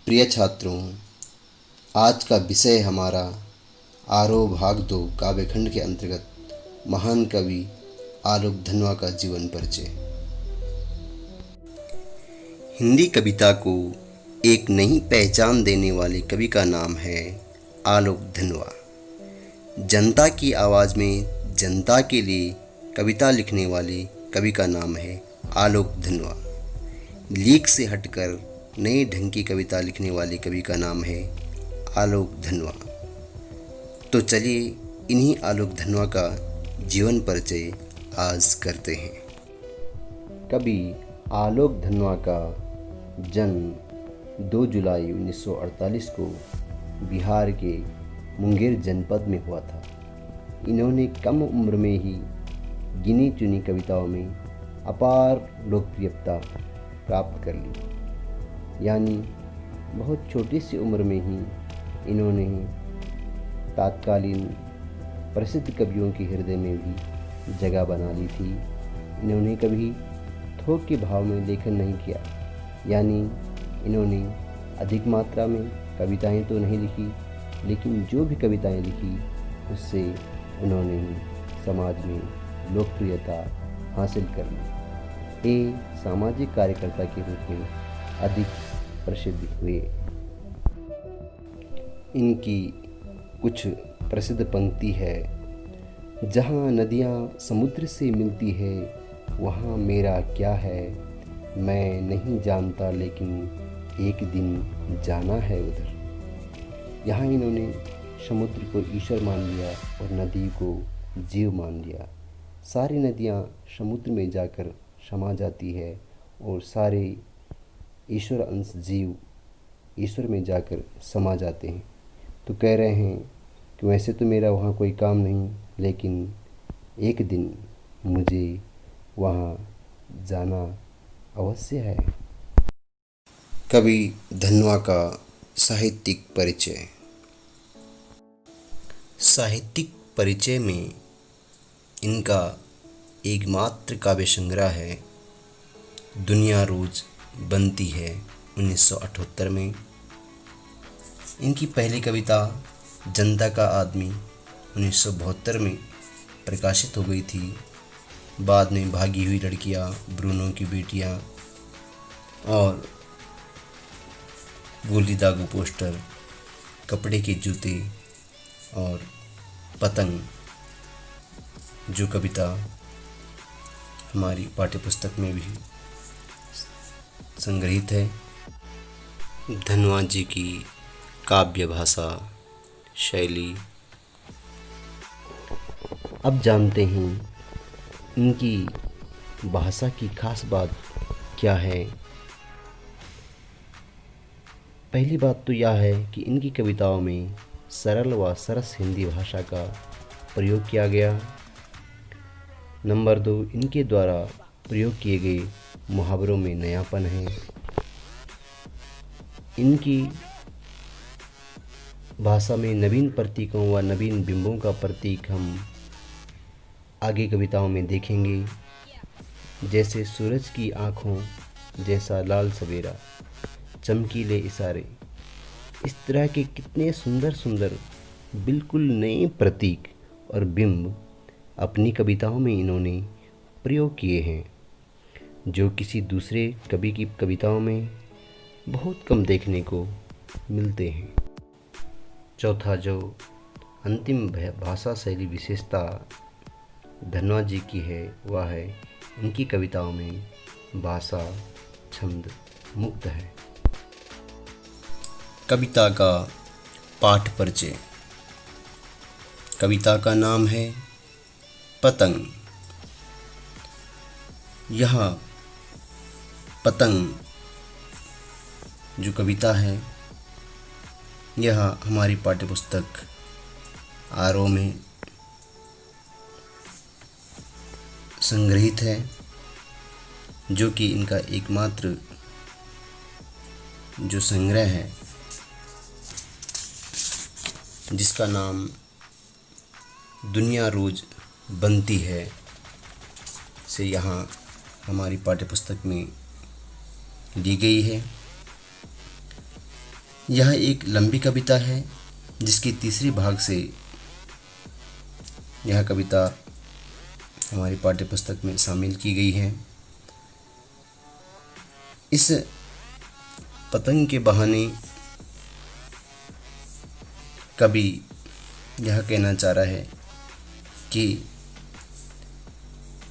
प्रिय छात्रों, आज का विषय हमारा आरोह भाग 2 काव्यखंड के अंतर्गत महान कवि आलोक धनवा का जीवन परिचय। हिंदी कविता को एक नई पहचान देने वाले कवि का नाम है आलोक धनवा। जनता की आवाज़ में जनता के लिए कविता लिखने वाले कवि का नाम है आलोक धनवा। लीक से हटकर नए ढंग की कविता लिखने वाले कवि का नाम है आलोक धनवा। तो चलिए इन्हीं आलोक धनवा का जीवन परिचय आज करते हैं। कवि आलोक धनवा का जन्म 2 जुलाई 1948 को बिहार के मुंगेर जनपद में हुआ था। इन्होंने कम उम्र में ही गिनी चुनी कविताओं में अपार लोकप्रियता प्राप्त कर ली। यानी बहुत छोटी सी उम्र में ही इन्होंने तत्कालीन प्रसिद्ध कवियों के हृदय में भी जगह बना ली थी। इन्होंने कभी थोक के भाव में लेखन नहीं किया, यानी इन्होंने अधिक मात्रा में कविताएं तो नहीं लिखी, लेकिन जो भी कविताएं लिखी उससे उन्होंने समाज में लोकप्रियता हासिल कर ली। ये सामाजिक कार्यकर्ता के रूप में अधिक प्रसिद्ध हुए। इनकी कुछ प्रसिद्ध पंक्ति है। जहाँ नदियाँ समुद्र से मिलती है वहाँ मेरा क्या है, मैं नहीं जानता लेकिन एक दिन जाना है उधर। यहाँ इन्होंने समुद्र को ईश्वर मान लिया और नदी को जीव मान लिया। सारी नदियाँ समुद्र में जाकर समा जाती है और सारे ईश्वर अंश जीव ईश्वर में जाकर समा जाते हैं। तो कह रहे हैं कि वैसे तो मेरा वहाँ कोई काम नहीं, लेकिन एक दिन मुझे वहाँ जाना अवश्य है। कवि धनवा का साहित्यिक परिचय। साहित्यिक परिचय में इनका एकमात्र काव्य संग्रह है दुनिया रोज बनती है 1978 में। इनकी पहली कविता जनता का आदमी 1972 में प्रकाशित हो गई थी। बाद में भागी हुई लड़कियां, ब्रूनो की बेटियां और गोली दागू पोस्टर, कपड़े के जूते और पतंग जो कविता हमारी पाठ्यपुस्तक में भी संग्रहित है। धनवा जी की काव्य भाषा शैली। अब जानते हैं इनकी भाषा की खास बात क्या है। पहली बात तो यह है कि इनकी कविताओं में सरल व सरस हिंदी भाषा का प्रयोग किया गया। नंबर 2, इनके द्वारा प्रयोग किए गए मुहावरों में नयापन है। इनकी भाषा में नवीन प्रतीकों व नवीन बिंबों का प्रतीक हम आगे कविताओं में देखेंगे, जैसे सूरज की आँखों जैसा लाल सवेरा, चमकीले इशारे। इस तरह के कितने सुंदर सुंदर बिल्कुल नए प्रतीक और बिंब अपनी कविताओं में इन्होंने प्रयोग किए हैं, जो किसी दूसरे कवि की कविताओं में बहुत कम देखने को मिलते हैं। चौथा जो अंतिम भाषा शैली विशेषता धनवा जी की है वह है इनकी कविताओं में भाषा छंद मुक्त है। कविता का पाठ परिचय। कविता का नाम है पतंग। यह पतंग जो कविता है यह हमारी पाठ्यपुस्तक आरोह में संग्रहित है, जो कि इनका एकमात्र जो संग्रह है, जिसका नाम दुनिया रोज बनती है, से यहाँ हमारी पाठ्यपुस्तक में ली गई है। यह एक लंबी कविता है जिसके तीसरे भाग से यह कविता हमारी पाठ्यपुस्तक में शामिल की गई है। इस पतंग के बहाने कवि यह कहना चाह रहा है कि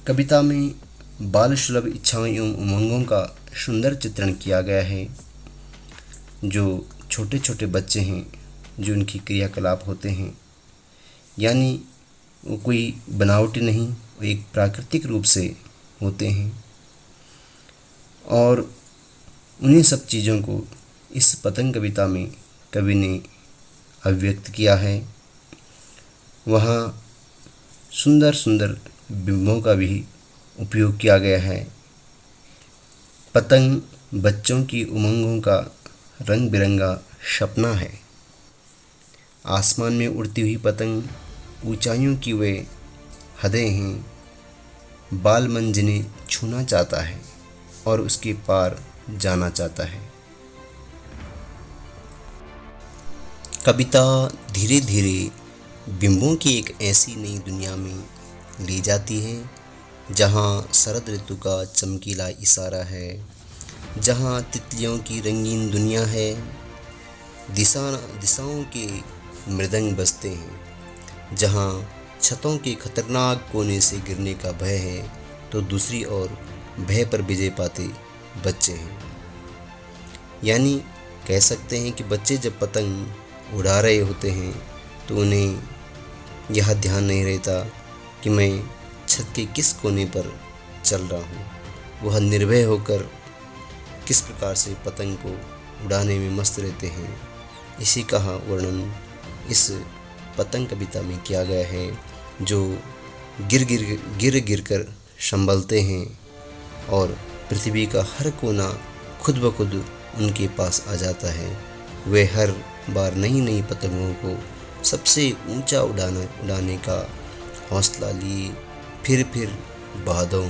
कविता में बाल सुलभ इच्छाओं एवं उमंगों का सुंदर चित्रण किया गया है। जो छोटे छोटे बच्चे हैं, जो उनकी क्रियाकलाप होते हैं, यानी वो कोई बनावटी नहीं, वो एक प्राकृतिक रूप से होते हैं और उन्हीं सब चीज़ों को इस पतंग कविता में कवि ने अभिव्यक्त किया है। वहाँ सुंदर सुंदर बिंबों का भी उपयोग किया गया है। पतंग बच्चों की उमंगों का रंग बिरंगा सपना है। आसमान में उड़ती हुई पतंग ऊंचाइयों की वे हदें हैं। बाल मन जिन्हें छूना चाहता है और उसके पार जाना चाहता है। कविता धीरे धीरे बिंबों की एक ऐसी नई दुनिया में ले जाती है जहाँ शरद ऋतु का चमकीला इशारा है, जहाँ तितलियों की रंगीन दुनिया है, दिशाओं के मृदंग बजते हैं, जहाँ छतों के खतरनाक कोने से गिरने का भय है तो दूसरी ओर भय पर विजय पाते बच्चे हैं। यानी कह सकते हैं कि बच्चे जब पतंग उड़ा रहे होते हैं तो उन्हें यह ध्यान नहीं रहता कि मैं छत के किस कोने पर चल रहा हूँ। वह निर्भय होकर किस प्रकार से पतंग को उड़ाने में मस्त रहते हैं। इसी का वर्णन इस पतंग कविता में किया गया है, जो गिर कर संभलते हैं और पृथ्वी का हर कोना खुद ब खुद उनके पास आ जाता है। वे हर बार नई नई पतंगों को सबसे ऊंचा उड़ाने का हौसला लिए फिर बादों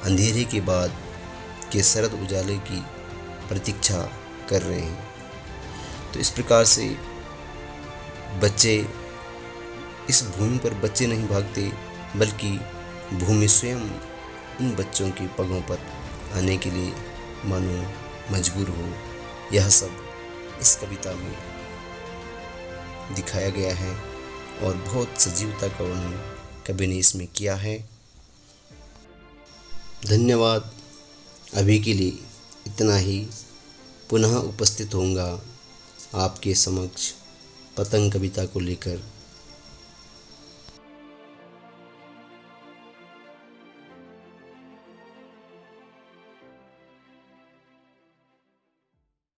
अंधेरे के बाद के शरद उजाले की प्रतीक्षा कर रहे हैं। तो इस प्रकार से बच्चे, इस भूमि पर बच्चे नहीं भागते बल्कि भूमि स्वयं उन बच्चों के पगों पर आने के लिए मानो मजबूर हो। यह सब इस कविता में दिखाया गया है और बहुत सजीवता का वर्णन कवि ने इसमें किया है। धन्यवाद। अभी के लिए इतना ही। पुनः उपस्थित होऊंगा आपके समक्ष पतंग कविता को लेकर।